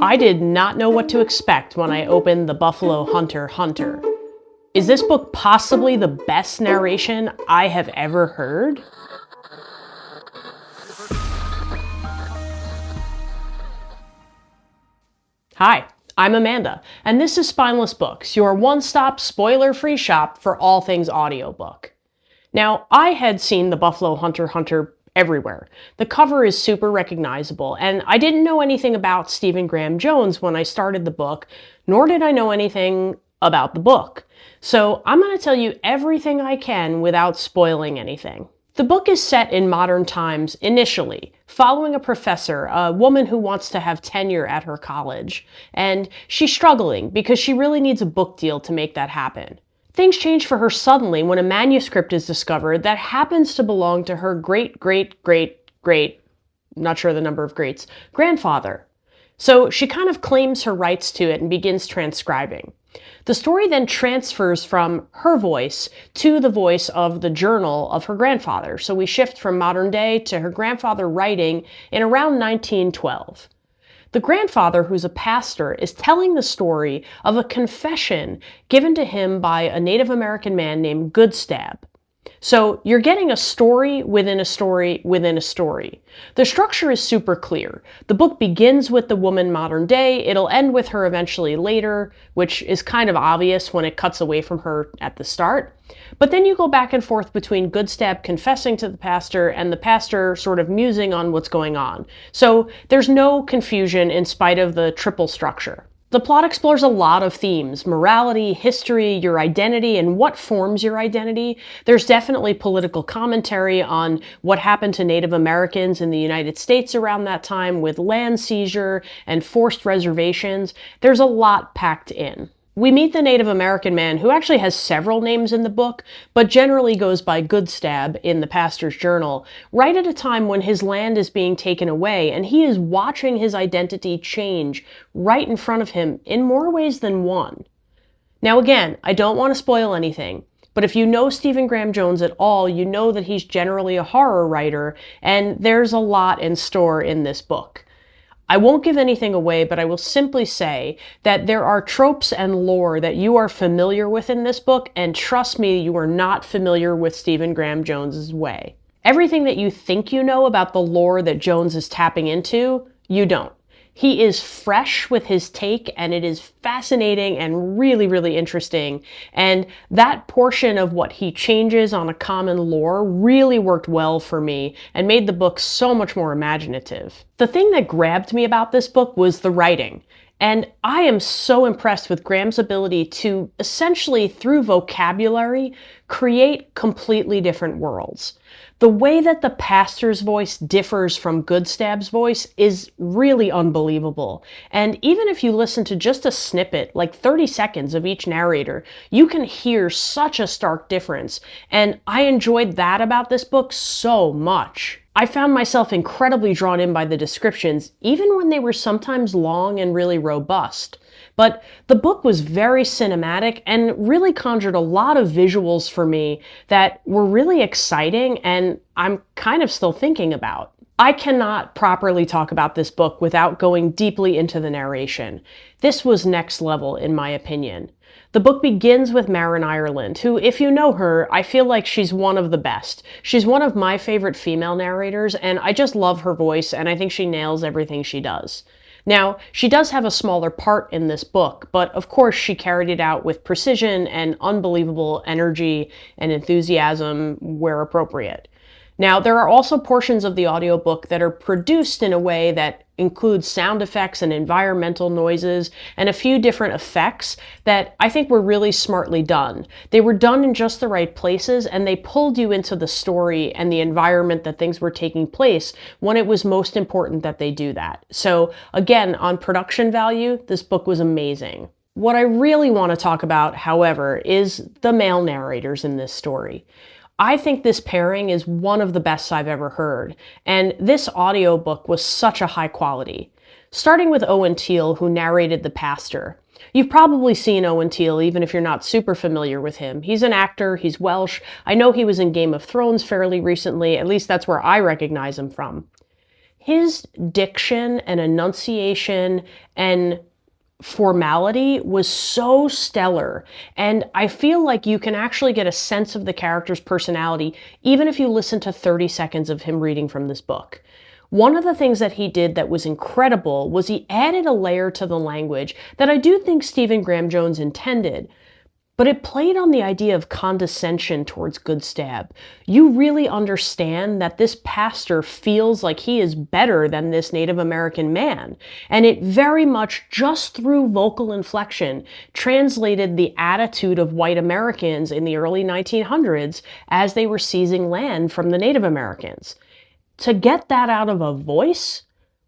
I did not know what to expect when I opened The Buffalo Hunter Hunter. Is this book possibly the best narration I have ever heard? Hi, I'm Amanda, and this is Spineless Books, your one-stop spoiler-free shop for all things audiobook. Now, I had seen The Buffalo Hunter Hunter everywhere. The cover is super recognizable, and I didn't know anything about Stephen Graham Jones when I started the book, nor did I know anything about the book. So I'm going to tell you everything I can without spoiling anything. The book is set in modern times initially, following a professor, a woman who wants to have tenure at her college, and she's struggling because she really needs a book deal to make that happen. Things change for her suddenly when a manuscript is discovered that happens to belong to her not sure the number of greats, grandfather. So she kind of claims her rights to it and begins transcribing. The story then transfers from her voice to the voice of the journal of her grandfather. So we shift from modern day to her grandfather writing in around 1912. The grandfather, who's a pastor, is telling the story of a confession given to him by a Native American man named Goodstab. So you're getting a story within a story within a story. The structure is super clear. The book begins with the woman modern day, it'll end with her eventually later, which is kind of obvious when it cuts away from her at the start. But then you go back and forth between Goodstab confessing to the pastor and the pastor sort of musing on what's going on. So there's no confusion in spite of the triple structure. The plot explores a lot of themes: morality, history, your identity, and what forms your identity. There's definitely political commentary on what happened to Native Americans in the United States around that time with land seizure and forced reservations. There's a lot packed in. We meet the Native American man, who actually has several names in the book, but generally goes by Goodstab in the pastor's journal, right at a time when his land is being taken away, and he is watching his identity change right in front of him in more ways than one. Now again, I don't want to spoil anything, but if you know Stephen Graham Jones at all, you know that he's generally a horror writer, and there's a lot in store in this book. I won't give anything away, but I will simply say that there are tropes and lore that you are familiar with in this book, and trust me, you are not familiar with Stephen Graham Jones's way. Everything that you think you know about the lore that Jones is tapping into, you don't. He is fresh with his take, and it is fascinating and really, really interesting. And that portion of what he changes on a common lore really worked well for me and made the book so much more imaginative. The thing that grabbed me about this book was the writing. And I am so impressed with Graham's ability to essentially, through vocabulary, create completely different worlds. The way that the pastor's voice differs from Goodstab's voice is really unbelievable. And even if you listen to just a snippet, like 30 seconds of each narrator, you can hear such a stark difference. And I enjoyed that about this book so much. I found myself incredibly drawn in by the descriptions, even when they were sometimes long and really robust. But the book was very cinematic and really conjured a lot of visuals for me that were really exciting and I'm kind of still thinking about. I cannot properly talk about this book without going deeply into the narration. This was next level, in my opinion. The book begins with Marin Ireland, who, if you know her, I feel like she's one of the best. She's one of my favorite female narrators, and I just love her voice, and I think she nails everything she does. Now, she does have a smaller part in this book, but of course she carried it out with precision and unbelievable energy and enthusiasm where appropriate. Now, there are also portions of the audiobook that are produced in a way that includes sound effects and environmental noises and a few different effects that I think were really smartly done. They were done in just the right places, and they pulled you into the story and the environment that things were taking place when it was most important that they do that. So again, on production value, this book was amazing. What I really want to talk about, however, is the male narrators in this story. I think this pairing is one of the best I've ever heard, and this audiobook was such a high quality. Starting with Owen Teale, who narrated The Pastor. You've probably seen Owen Teale, even if you're not super familiar with him. He's an actor, he's Welsh. I know he was in Game of Thrones fairly recently, at least that's where I recognize him from. His diction and enunciation and formality was so stellar, and I feel like you can actually get a sense of the character's personality even if you listen to 30 seconds of him reading from this book. One of the things that he did that was incredible was he added a layer to the language that I do think Stephen Graham Jones intended, but it played on the idea of condescension towards Goodstab. You really understand that this pastor feels like he is better than this Native American man, and it very much, just through vocal inflection, translated the attitude of white Americans in the early 1900s as they were seizing land from the Native Americans. To get that out of a voice,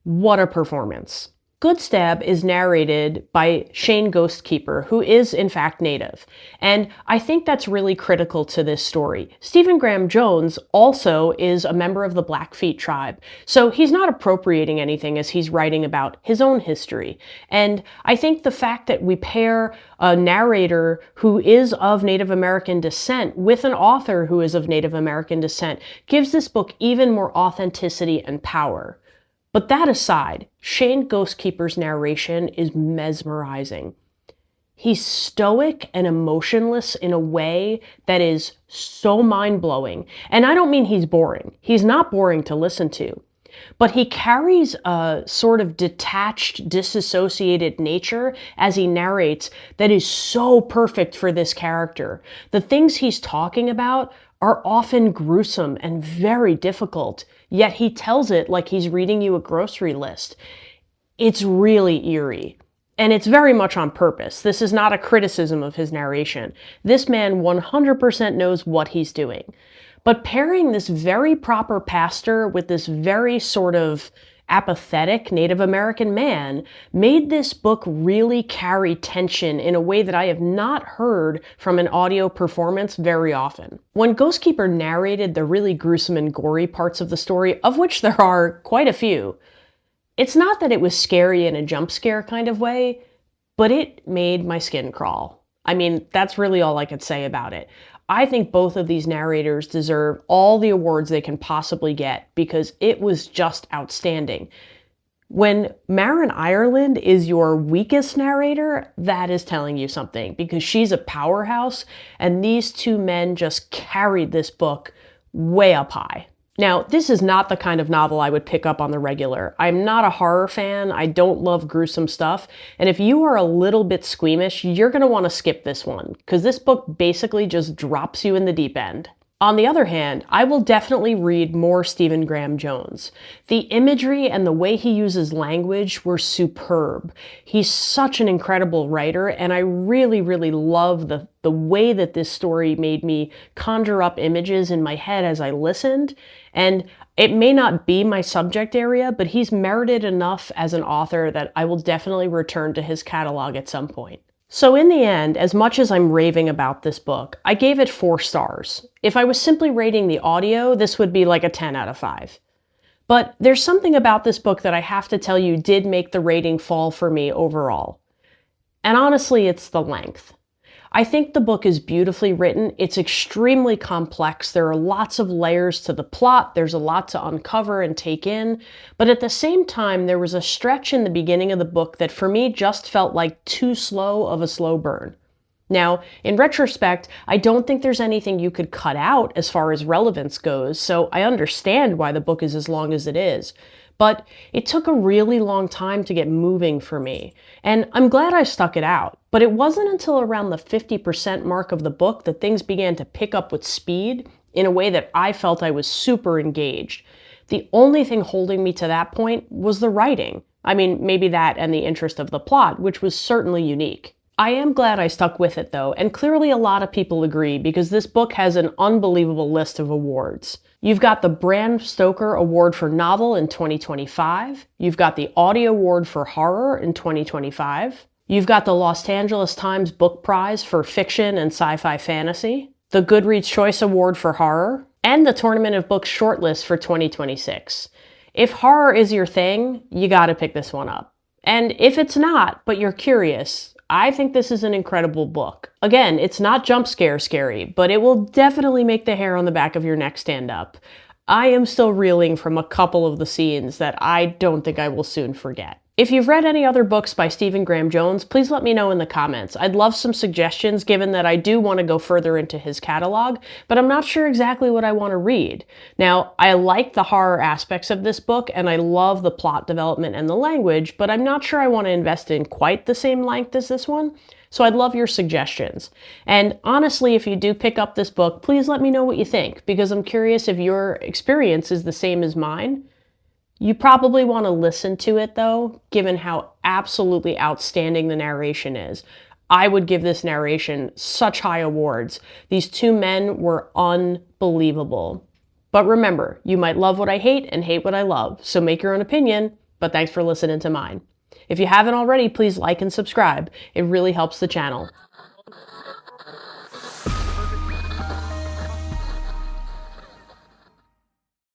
what a performance. Goodstab is narrated by Shane Ghostkeeper, who is in fact Native, and I think that's really critical to this story. Stephen Graham Jones also is a member of the Blackfeet tribe, so he's not appropriating anything as he's writing about his own history. And I think the fact that we pair a narrator who is of Native American descent with an author who is of Native American descent gives this book even more authenticity and power. But that aside, Shane Ghostkeeper's narration is mesmerizing. He's stoic and emotionless in a way that is so mind-blowing. And I don't mean he's boring. He's not boring to listen to. But he carries a sort of detached, disassociated nature as he narrates that is so perfect for this character. The things he's talking about are often gruesome and very difficult, yet he tells it like he's reading you a grocery list. It's really eerie, and it's very much on purpose. This is not a criticism of his narration. This man 100% knows what he's doing. But pairing this very proper pastor with this very sort of apathetic Native American man made this book really carry tension in a way that I have not heard from an audio performance very often. When Ghostkeeper narrated the really gruesome and gory parts of the story, of which there are quite a few, it's not that it was scary in a jump scare kind of way, but it made my skin crawl. I mean, that's really all I could say about it. I think both of these narrators deserve all the awards they can possibly get because it was just outstanding. When Maren Ireland is your weakest narrator, that is telling you something because she's a powerhouse, and these two men just carried this book way up high. Now, this is not the kind of novel I would pick up on the regular. I'm not a horror fan, I don't love gruesome stuff, and if you are a little bit squeamish, you're going to want to skip this one, because this book basically just drops you in the deep end. On the other hand, I will definitely read more Stephen Graham Jones. The imagery and the way he uses language were superb. He's such an incredible writer, and I really, really love the way that this story made me conjure up images in my head as I listened. And it may not be my subject area, but he's merited enough as an author that I will definitely return to his catalog at some point. So in the end, as much as I'm raving about this book, I gave it 4 stars. If I was simply rating the audio, this would be like a 10 out of 5. But there's something about this book that I have to tell you did make the rating fall for me overall. And honestly, it's the length. I think the book is beautifully written. It's extremely complex. There are lots of layers to the plot. There's a lot to uncover and take in. But at the same time, there was a stretch in the beginning of the book that for me just felt like too slow of a slow burn. Now, in retrospect, I don't think there's anything you could cut out as far as relevance goes, so I understand why the book is as long as it is. But it took a really long time to get moving for me, and I'm glad I stuck it out. But it wasn't until around the 50% mark of the book that things began to pick up with speed in a way that I felt I was super engaged. The only thing holding me to that point was the writing. I mean, maybe that and the interest of the plot, which was certainly unique. I am glad I stuck with it though, and clearly a lot of people agree because this book has an unbelievable list of awards. You've got the Bram Stoker Award for Novel in 2025. You've got the Audio Award for Horror in 2025. You've got the Los Angeles Times Book Prize for Fiction and Sci-Fi Fantasy, the Goodreads Choice Award for Horror, and the Tournament of Books Shortlist for 2026. If horror is your thing, you gotta pick this one up. And if it's not, but you're curious, I think this is an incredible book. Again, it's not jump scare scary, but it will definitely make the hair on the back of your neck stand up. I am still reeling from a couple of the scenes that I don't think I will soon forget. If you've read any other books by Stephen Graham Jones, please let me know in the comments. I'd love some suggestions given that I do want to go further into his catalog, but I'm not sure exactly what I want to read. Now, I like the horror aspects of this book and I love the plot development and the language, but I'm not sure I want to invest in quite the same length as this one. So I'd love your suggestions. And honestly, if you do pick up this book, please let me know what you think, because I'm curious if your experience is the same as mine. You probably want to listen to it though, given how absolutely outstanding the narration is. I would give this narration such high awards. These two men were unbelievable. But remember, you might love what I hate and hate what I love, so make your own opinion, but thanks for listening to mine. If you haven't already, please like and subscribe. It really helps the channel.